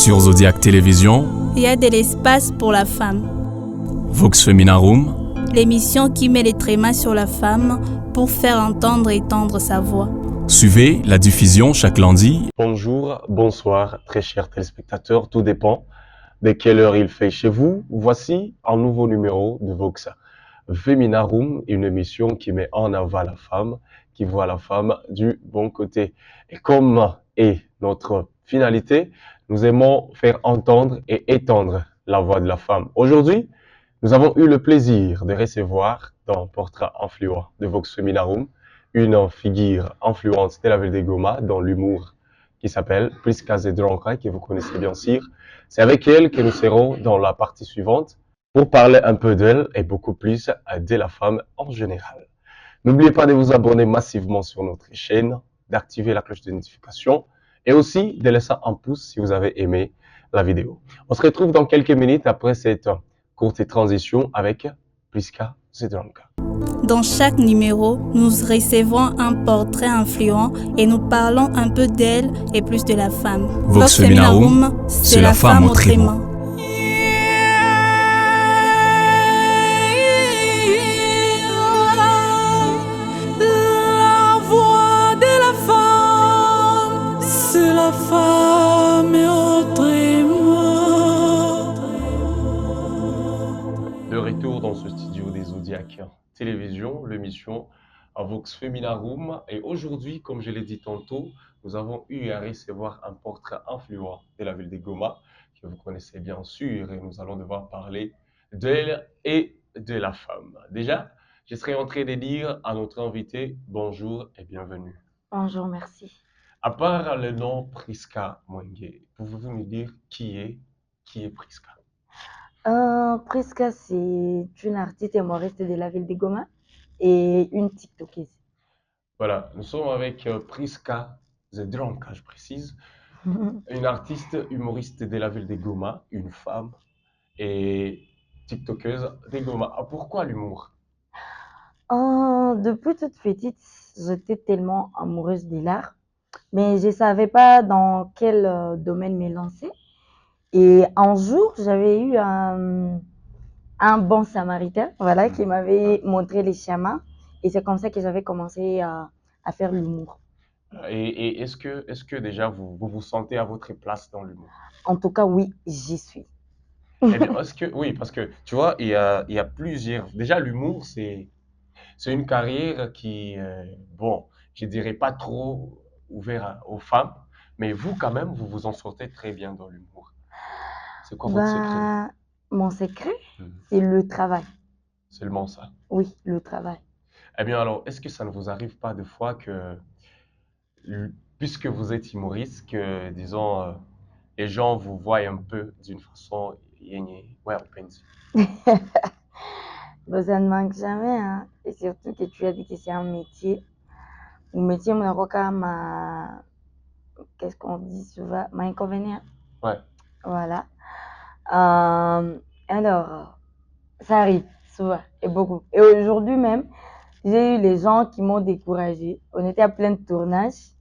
Sur Zodiac Télévision, il y a de l'espace pour la femme. Vox Feminarum, L'émission qui met les trémas sur la femme pour faire entendre et tendre sa voix. suivez la diffusion chaque lundi. Bonjour, bonsoir, très chers téléspectateurs, tout dépend de quelle heure il fait chez vous. Voici un nouveau numéro de Vox Feminarum, une émission qui met en avant la femme, qui voit la femme du bon côté. Et comme est notre finalité, nous aimons faire entendre et étendre la voix de la femme. Aujourd'hui, nous avons eu le plaisir de recevoir dans Portrait Influent de Vox Feminarum une figure influente de la ville de Goma dans l'humour qui s'appelle Priska Zedronka, que vous connaissez bien sûr. C'est avec elle que nous serons dans la partie suivante pour parler un peu d'elle et beaucoup plus de la femme en général. N'oubliez pas de vous abonner massivement sur notre chaîne, d'activer la cloche de notification et aussi de laisser un pouce si vous avez aimé la vidéo. On se retrouve dans quelques minutes après cette courte transition avec Priska Zedronka. Dans chaque numéro, nous recevons un portrait influent et nous parlons un peu d'elle et plus de la femme. Vox Feminarum, c'est la femme autrement. La voix de la femme, c'est la femme autrement. De retour dans ce studio des Zodiac Télévision, l'émission à Vox Feminarum. Et aujourd'hui, comme je l'ai dit tantôt, nous avons eu à recevoir un portrait influent de la ville de Goma, que vous connaissez bien sûr, et nous allons devoir parler d'elle et de la femme. Déjà, je serais en train de dire à notre invité bonjour et bienvenue. Bonjour, merci. À part le nom Priska Mwenge, pouvez-vous nous dire qui est Priska? Priska, c'est une artiste humoriste de la ville de Goma et une TikTokeuse. Voilà, nous sommes avec Priska Zedronka, je précise, une artiste humoriste de la ville de Goma, une femme et TikTokeuse de Goma. Ah, pourquoi l'humour? Depuis toute petite, j'étais tellement amoureuse de l'art, mais je ne savais pas dans quel domaine me lancer. Et un jour, j'avais eu un bon samaritain, voilà, qui m'avait montré les chemins. Et c'est comme ça que j'avais commencé à faire l'humour. Et est-ce que déjà vous sentez à votre place dans l'humour? En tout cas, oui, j'y suis. Eh bien, oui, parce que tu vois, il y a plusieurs. Déjà, l'humour, c'est une carrière qui, bon, je dirais pas trop ouvert aux femmes, mais vous, quand même, vous vous en sortez très bien dans l'humour. C'est quoi votre secret? Bah, mon secret, Mhm. c'est le travail. Seulement ça. Oui, le travail. Eh bien, alors, est-ce que ça ne vous arrive pas de fois que, puisque vous êtes humoriste, que, disons, les gens vous voient un peu d'une façon, ouais, on pense. Bah, ça ne manque jamais, hein. Et surtout que tu as dit que c'est un métier. Le métier, qu'est-ce qu'on dit souvent? Ma inconvénient. Ouais. Voilà. Alors, ça arrive souvent et beaucoup. Et aujourd'hui même, j'ai eu les gens qui m'ont découragée. On était à plein de tournage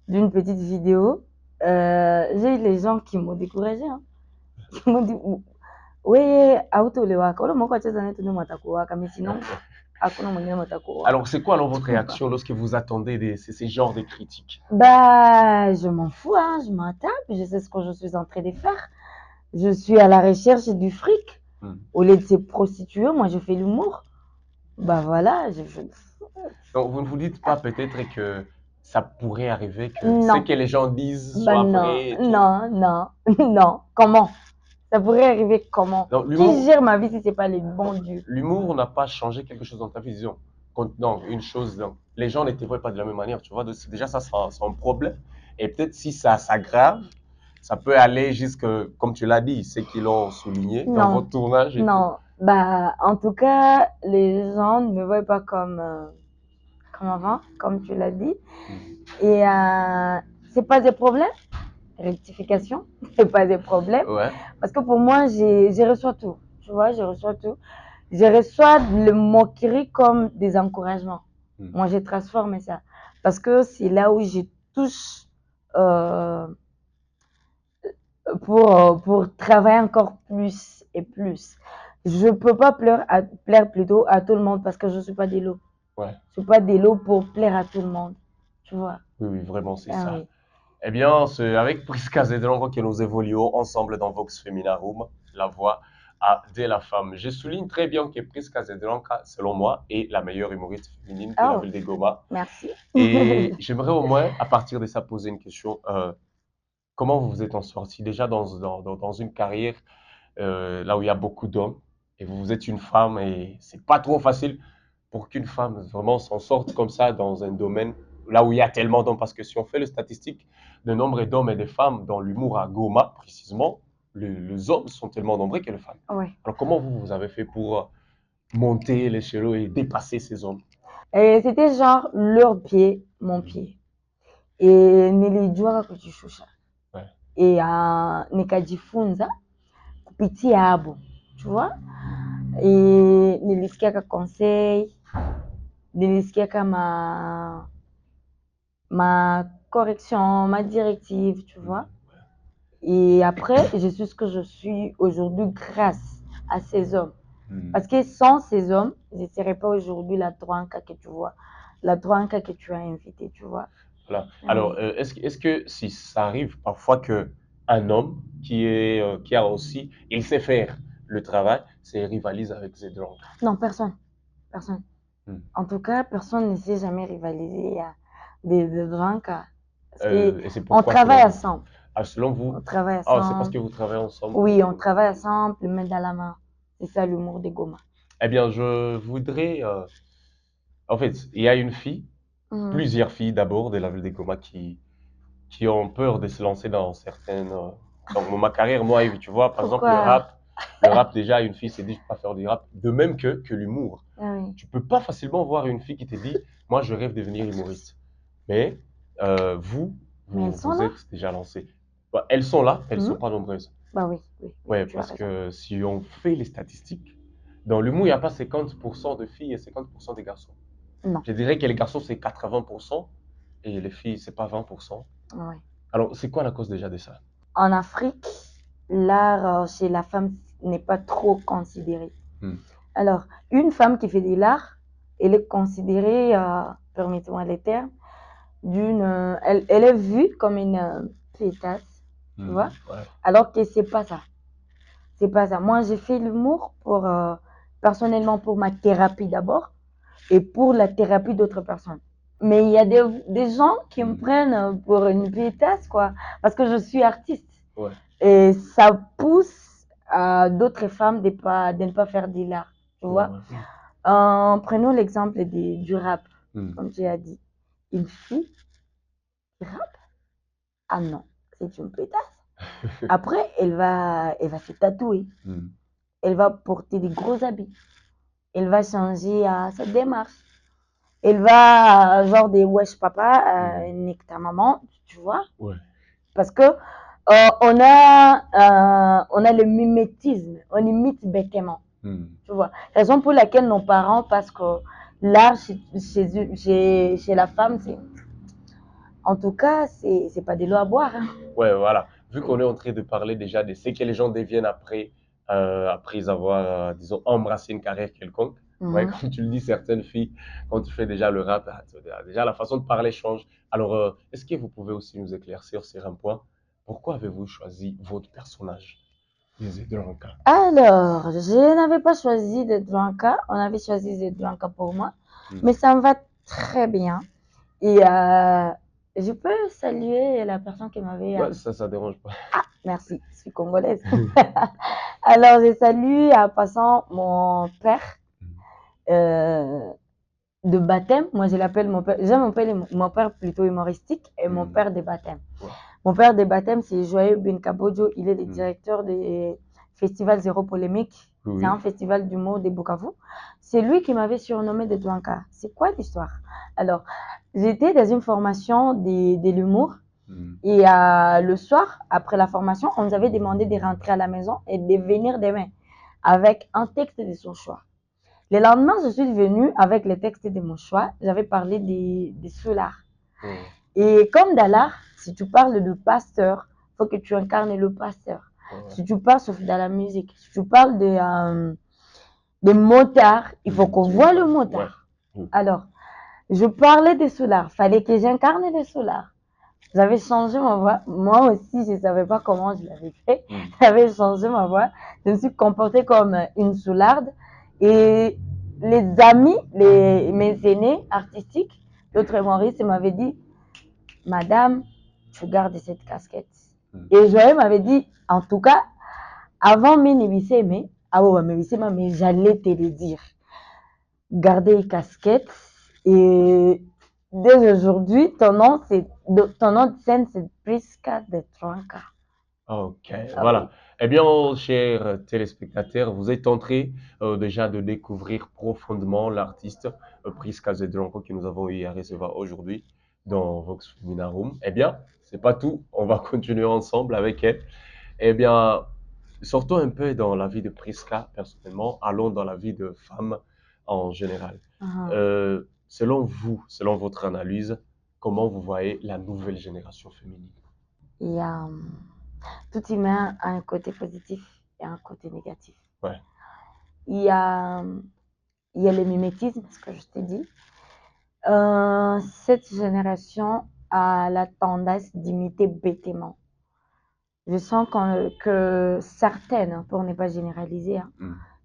d'une petite vidéo. J'ai eu les gens qui m'ont découragée, hein. Qui m'ont dit, oui, autolewaka. Olo moko acheza netu ni matakuwaka, mais sinon, hakuna mwingine matakuwaka. Alors, c'est quoi alors votre réaction lorsque vous attendez ces genres de critiques? Bah, je m'en fous, hein, je m'en tape, je sais ce que je suis en train de faire. Je suis à la recherche du fric. Au lieu de se prostituer, moi je fais l'humour. Bah voilà, Donc, vous ne vous dites pas peut-être que ça pourrait arriver que Non. ce que les gens disent Bah soit non, vrai et tout? non. Comment? Ça pourrait arriver comment? Donc, l'humour, Qui gère ma vie si c'est pas les bons dieux? l'humour n'a pas changé quelque chose dans ta vision. Non, une chose, donc, les gens ne te voient pas de la même manière, tu vois. Déjà, ça, c'est un problème. Et peut-être si ça s'aggrave, ça peut aller jusque, comme tu l'as dit, ceux qui l'ont souligné dans Non. votre tournage et tout. Non, bah en tout cas, les gens ne me voient pas comme avant, comme tu l'as dit. Et c'est pas des problèmes. Rectification, c'est pas des problèmes. Ouais. Parce que pour moi, je reçois tout. Tu vois, je reçois tout. Je reçois le moquerie comme des encouragements. Moi, j'ai transformé ça. Parce que c'est là où je touche pour travailler encore plus et plus. Je peux pas plaire plutôt à tout le monde parce que je suis pas des lots. Ouais. Je suis pas des lots pour plaire à tout le monde. Tu vois? Oui, oui, vraiment, c'est Ah ça. oui. Eh bien, c'est avec Prisca Zedrongo que nous évoluons ensemble dans Vox Feminarum, la voix de la femme. Je souligne très bien que Prisca Zedrongo, selon moi, est la meilleure humoriste féminine de la Oh, ville de Goma. merci. Et j'aimerais au moins, à partir de ça, poser une question. Comment vous vous êtes en sorti déjà dans une carrière là où il y a beaucoup d'hommes et vous êtes une femme et c'est pas trop facile pour qu'une femme vraiment s'en sorte comme ça dans un domaine là où il y a tellement d'hommes. Parce que si on fait le statistique de nombre d'hommes et de femmes dans l'humour à Goma, précisément, les hommes sont tellement nombreux que les femmes. Ouais. Alors comment vous avez fait pour monter l'échelon et dépasser ces hommes? Et c'était genre leur pied, mon pied. Et nilijua kujishusha. Ouais. Et nikajifunza kupitia hapo. Tu vois? Et nilisikia conseil, nilisikia ma correction, ma directive, tu vois. Et après, je suis ce que je suis aujourd'hui grâce à ces hommes. Parce que sans ces hommes, je ne serais pas aujourd'hui la Dranka que tu vois, la Dranka que tu as invitée, tu vois. Voilà. Alors, est-ce que si ça arrive parfois que un homme qui a aussi, il sait faire le travail, se rivalise avec ses drones? Non, personne. Personne. En tout cas, personne ne sait jamais rivaliser des Dranka. Parce Et c'est qu'on pourquoi, travaille selon vous? ensemble. Ah, selon vous? On travaille Ah, c'est parce ensemble. que vous travaillez ensemble? Oui, on travaille ensemble, le main dans la main. C'est ça l'humour des Goma. Eh bien, je voudrais. En fait, il y a une fille, plusieurs filles d'abord de la ville de Goma qui ont peur de se lancer dans certaines. Donc, ma carrière, moi, tu vois, par exemple, Pourquoi? le rap, déjà, une fille s'est dit, je ne peux pas faire du rap. De même que l'humour. Ah oui. Tu peux pas facilement voir une fille qui te dit, moi, je rêve de devenir humoriste. Mais Mais elles sont vous là. êtes déjà lancé. Bah, elles sont là, elles ne sont pas nombreuses. Bah oui, oui. Ouais, Tu as parce raison. que si on fait les statistiques, dans l'humour, il n'y a pas 50% de filles et 50% de garçons. Non. Je dirais que les garçons, c'est 80% et les filles, c'est pas 20%. Oui. Alors, c'est quoi la cause déjà de ça? En Afrique, l'art chez la femme n'est pas trop considéré. Alors, une femme qui fait de l'art, elle est considérée, permettez-moi les termes, elle est vue comme une pétasse, tu vois, Ouais. alors que c'est pas ça. C'est pas ça. Moi, j'ai fait l'humour personnellement pour ma thérapie d'abord et pour la thérapie d'autres personnes. Mais il y a des gens qui me prennent pour une pétasse, quoi, parce que je suis artiste. Ouais. Et ça pousse d'autres femmes de ne pas faire de l'art, tu vois. Prenons l'exemple du rap, comme tu as dit. Une fille qui rappe, ah non, c'est une pétasse. Après, elle va se tatouer. Elle va porter des gros habits. Elle va changer sa démarche. Elle va, genre des wesh papa, nique ta maman, tu vois. Ouais. Parce que on a le mimétisme, on imite bêtement. Tu vois. Raison pour laquelle nos parents, parce que l'art chez la femme, c'est. En tout cas, c'est pas de l'eau à boire. Hein. Ouais, voilà. Vu qu'on est en train de parler déjà de ce que les gens deviennent après avoir, disons, embrassé une carrière quelconque. Ouais, comme tu le dis, certaines filles, quand tu fais déjà le rap, déjà la façon de parler change. Alors, est-ce que vous pouvez aussi nous éclaircir sur un point? Pourquoi avez-vous choisi votre personnage, Zedranka? Alors, je n'avais pas choisi Zedranka, on avait choisi Zedranka pour moi, mais ça me va très bien. Et je peux saluer la personne qui m'avait... Ouais, ça dérange pas. Ah, merci, je suis congolaise. Alors, je salue en passant mon père de baptême. Moi, je l'appelle mon père. J'aime mon père plutôt humoristique et mon père de baptême. Ouais. Mon père de baptême, c'est Joyeux Benkabodjo. Il est le directeur du festival Zéro Polémique. Oui. C'est un festival d'humour de Bukavu. C'est lui qui m'avait surnommé de Dwanka. C'est quoi l'histoire? Alors, j'étais dans une formation de l'humour. Et le soir, après la formation, on nous avait demandé de rentrer à la maison et de venir demain avec un texte de son choix. Le lendemain, je suis venue avec le texte de mon choix. J'avais parlé des soulards. Et comme dans l'art, si tu parles de pasteur, il faut que tu incarnes le pasteur. Ouais. Si tu parles sauf dans la musique, si tu parles de motard, il faut qu'on voit le motard. Ouais. Alors, je parlais des soulards, fallait que j'incarne les soulards. J'avais changé ma voix. Moi aussi, je ne savais pas comment je l'avais fait. J'avais changé ma voix. Je me suis comportée comme une soularde. Et les amis, mes aînés artistiques, l'autre humoriste m'avait dit, Madame, tu gardes cette casquette. Et Joël m'avait dit, en tout cas, avant mais j'allais te le dire. Gardez une casquette. Et dès aujourd'hui, ton nom de scène, c'est Priska de Tronca. Ok, voilà. Eh bien, chers téléspectateurs, vous êtes en train déjà de découvrir profondément l'artiste Priska Zedronko que nous avons eu à recevoir aujourd'hui dans Vox Feminarum. Eh bien, c'est pas tout. On va continuer ensemble avec elle. Eh bien, sortons un peu dans la vie de Priska personnellement, allons dans la vie de femme en général. Selon vous, selon votre analyse, comment vous voyez la nouvelle génération féminine? Il y a tout humain a un côté positif et un côté négatif. Ouais. Il y a le mimétisme, ce que je t'ai dit. Cette génération a la tendance d'imiter bêtement. Je sens que certaines, pour ne pas généraliser,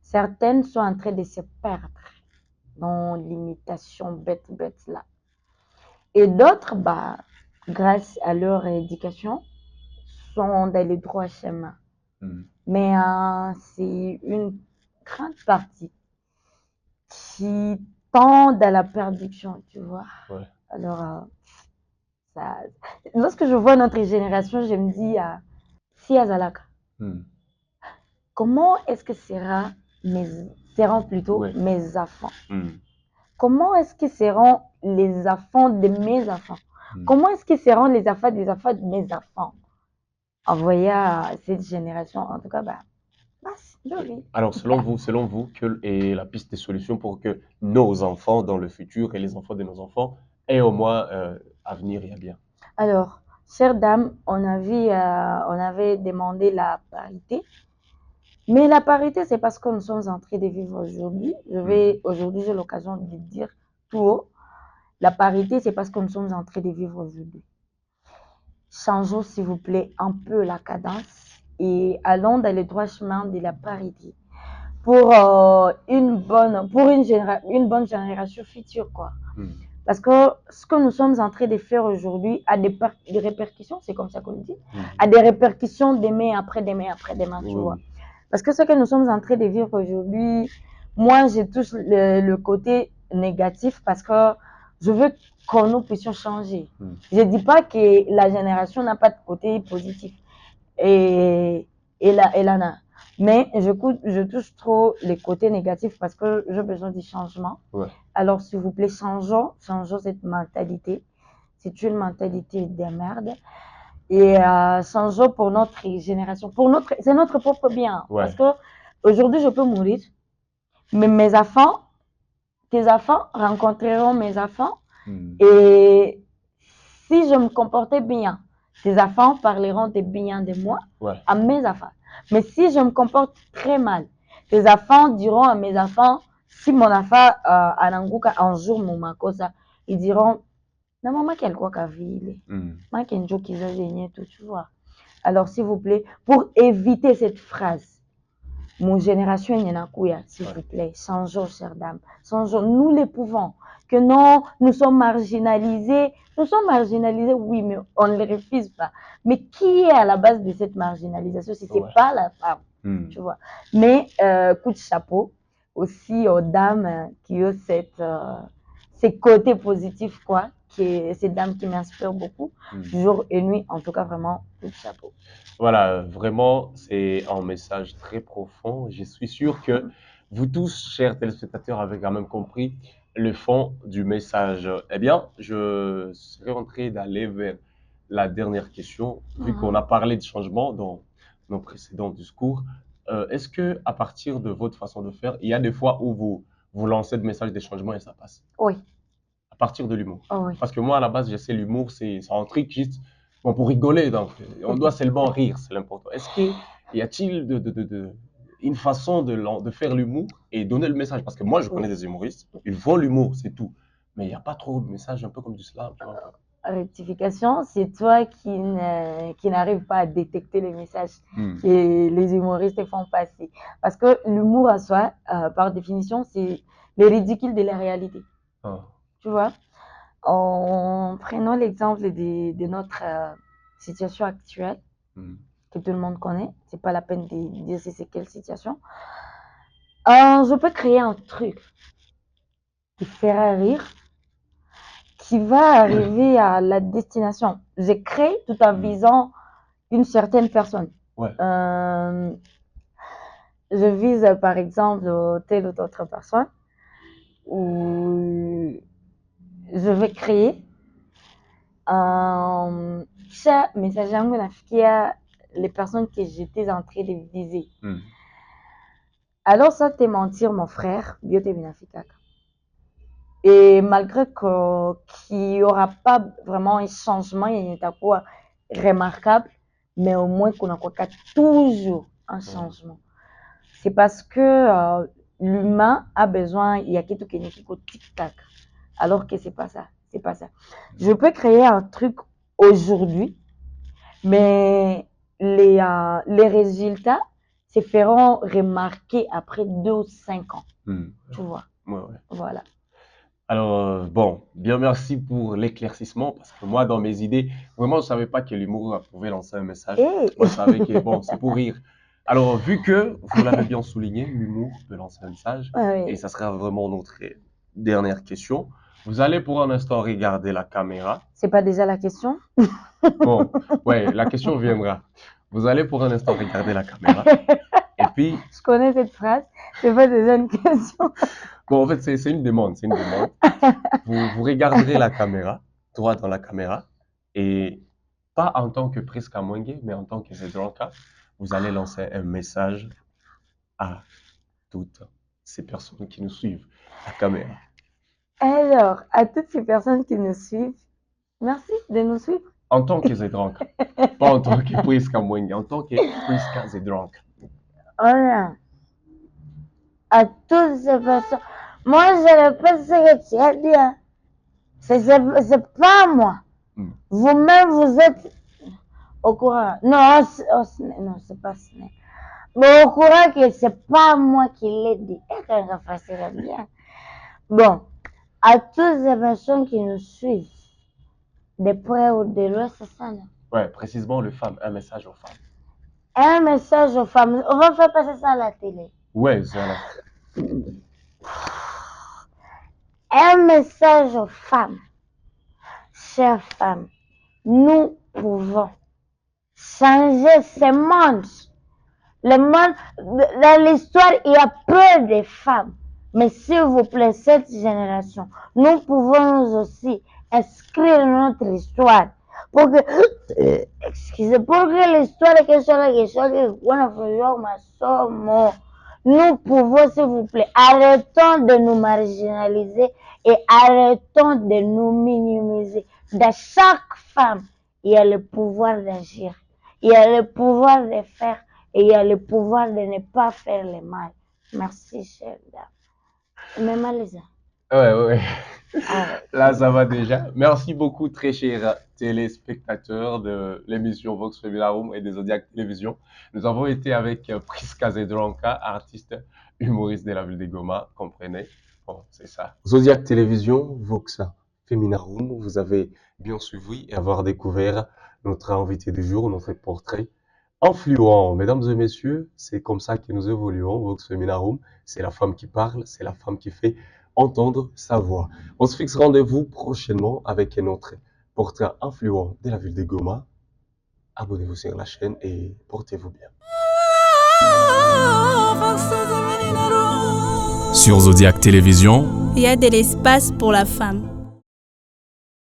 certaines sont en train de se perdre dans l'imitation bête là. Et d'autres, grâce à leur éducation, sont dans le droit chemin. Mais c'est une grande partie qui tend à la perdition, tu vois. Ouais. Alors, lorsque je vois notre génération, je me dis, si Azalaka, comment est-ce que seront plutôt mes enfants? Comment est-ce que seront les enfants de mes enfants? Comment est-ce que seront les enfants des enfants de mes enfants? Envoyé à cette génération, en tout cas, alors, selon vous, quelle est la piste de solution pour que nos enfants dans le futur et les enfants de nos enfants aient au moins avenir et à bien? Alors, chère dame, on avait demandé la parité. Mais la parité, c'est parce que nous sommes en train de vivre aujourd'hui. Aujourd'hui, j'ai l'occasion de dire tout haut. La parité, c'est parce que nous sommes en train de vivre aujourd'hui. Changeons, s'il vous plaît, un peu la cadence et allons dans le droit chemin de la parité pour une bonne génération future, quoi. Parce que ce que nous sommes en train de faire aujourd'hui a des répercussions, c'est comme ça qu'on le dit, a des répercussions demain, après-demain, tu vois. Parce que ce que nous sommes en train de vivre aujourd'hui, moi, je touche le côté négatif parce que je veux que nous puissions changer. Je ne dis pas que la génération n'a pas de côté positif. Et elle en a. Mais je touche trop les côtés négatifs parce que j'ai besoin du changement. Ouais. Alors, s'il vous plaît, changeons cette mentalité. C'est une mentalité de merde. Et changeons pour notre génération. C'est notre propre bien. Ouais. Parce que aujourd'hui, je peux mourir. Mais mes enfants, tes enfants rencontreront mes enfants. Et si je me comportais bien, tes enfants parleront de bien de moi à mes enfants. Mais si je me comporte très mal, tes enfants diront à mes enfants, si mon enfant ananguka un jour mon makosa, ils diront, na maman quel quoi qu'a ville, ma kenjo qui a tout, tu vois. Alors s'il vous plaît, pour éviter cette phrase, mon génération est s'il vous plaît, changeons, chère dame, changeons, nous les pouvons. Que non, nous sommes marginalisés. Nous sommes marginalisés, oui, mais on ne les refuse pas. Mais qui est à la base de cette marginalisation si ce n'est pas la femme, tu vois? Mais coup de chapeau aussi aux dames qui ont ces côtés positifs, quoi, ces dames qui m'inspirent beaucoup, jour et nuit, en tout cas, vraiment, coup de chapeau. Voilà, vraiment, c'est un message très profond. Je suis sûr que vous tous, chers téléspectateurs, avez quand même compris le fond du message. Eh bien, je serais en train d'aller vers la dernière question, vu qu'on a parlé de changement dans nos précédents discours. Est-ce que, à partir de votre façon de faire, il y a des fois où vous lancez des messages de changement et ça passe? Oui. À partir de l'humour. Oh, oui. Parce que moi, à la base, je sais l'humour, c'est un truc juste. Bon, pour rigoler, donc, on doit seulement rire, c'est l'important. Y a-t-il une façon de faire l'humour et donner le message? Parce que moi, je connais des humoristes, ils font l'humour, c'est tout. Mais il n'y a pas trop de message, un peu comme du slam, tu vois. Rectification, c'est toi qui n'arrive pas à détecter les messages Hmm. que les humoristes font passer. Parce que l'humour à soi, par définition, c'est le ridicule de la réalité. Ah. Tu vois, en prenant l'exemple de notre situation actuelle, Hmm. que tout le monde connaît, c'est pas la peine de dire c'est quelle situation. Je peux créer un truc qui fera rire, qui va arriver à la destination. Je crée tout en visant une certaine personne. Ouais. Je vise par exemple telle ou autre personne où je vais créer kisha message yangu nafikia les personnes que j'étais en train de viser. Hmm. Alors ça te mentir mon frère, biote binafikaka. Et malgré qu'il n'y aura pas vraiment un changement, il y a quoi remarquable, mais au moins qu'on a toujours un changement. C'est parce que l'humain a besoin, il y a quelque chose qui est tic-tac, alors que c'est pas ça, c'est pas ça. Je peux créer un truc aujourd'hui, mais les résultats se feront remarquer après 2 ou 5 ans, tu vois. Ouais, ouais. Voilà. Alors, bon, bien merci pour l'éclaircissement, parce que moi, dans mes idées, vraiment, je ne savais pas que l'humour pouvait lancer un message. Hey. Moi, je savais que, bon, c'est pour rire. Alors, vu que vous l'avez bien souligné, l'humour peut lancer un message, Ouais. et ça sera vraiment notre dernière question. Vous allez pour un instant regarder la caméra. C'est pas déjà la question? Bon, ouais, la question viendra. Vous allez pour un instant regarder la caméra, et puis... Je connais cette phrase, c'est pas déjà une question. Bon, en fait, c'est une demande, c'est une demande. Vous regarderez la caméra, droit dans la caméra, et pas en tant que Priska Mwenge, mais en tant que Zedranka, vous allez lancer un message à toutes ces personnes qui nous suivent, la caméra. Alors, à toutes ces personnes qui nous suivent, merci de nous suivre. En tant que Zedranka, pas en tant que Priska Mwenge, en tant que Priska Zedranka. Voilà. À toutes ces personnes. Moi, je ne pas ce que tu as dit. Hein. C'est pas moi. Vous-même, vous êtes au courant. Non, non, c'est pas ça. Mais au courant que c'est pas moi qui l'ai dit. Et quand ça fasse bien. Bon, à toutes ces personnes qui nous suivent, de près ou de loin, c'est ça, non? Ouais, précisément les femmes, un message aux femmes. Un message aux femmes. On va faire passer ça à la télé. Ouais, ça là. Un message aux femmes. Chères femmes, nous pouvons changer ce monde. Le monde, dans l'histoire, il y a peu de femmes. Mais s'il vous plaît, cette génération, nous pouvons nous aussi inscrire notre histoire. Pour que, excusez, pour que l'histoire nous pouvons, s'il vous plaît, arrêtons de nous marginaliser et arrêtons de nous minimiser. Dans chaque femme, il y a le pouvoir d'agir, il y a le pouvoir de faire et il y a le pouvoir de ne pas faire le mal. Merci, chère dame. Mais Malisa. Ouais. Là, ça va déjà. Merci beaucoup, très chers téléspectateurs de l'émission Vox Feminarum et des Zodiac Télévision. Nous avons été avec Priska Zedranka, artiste humoriste de la ville de Goma, comprenez? Bon, c'est ça. Zodiac Télévision, Vox Feminarum, vous avez bien suivi et avoir découvert notre invité du jour, notre portrait influent. Mesdames et messieurs, c'est comme ça que nous évoluons, Vox Feminarum. C'est la femme qui parle, c'est la femme qui fait entendre sa voix. On se fixe rendez-vous prochainement avec notre portrait influent de la ville de Goma. Abonnez-vous sur la chaîne et portez-vous bien. Sur Zodiac Télévision, il y a de l'espace pour la femme.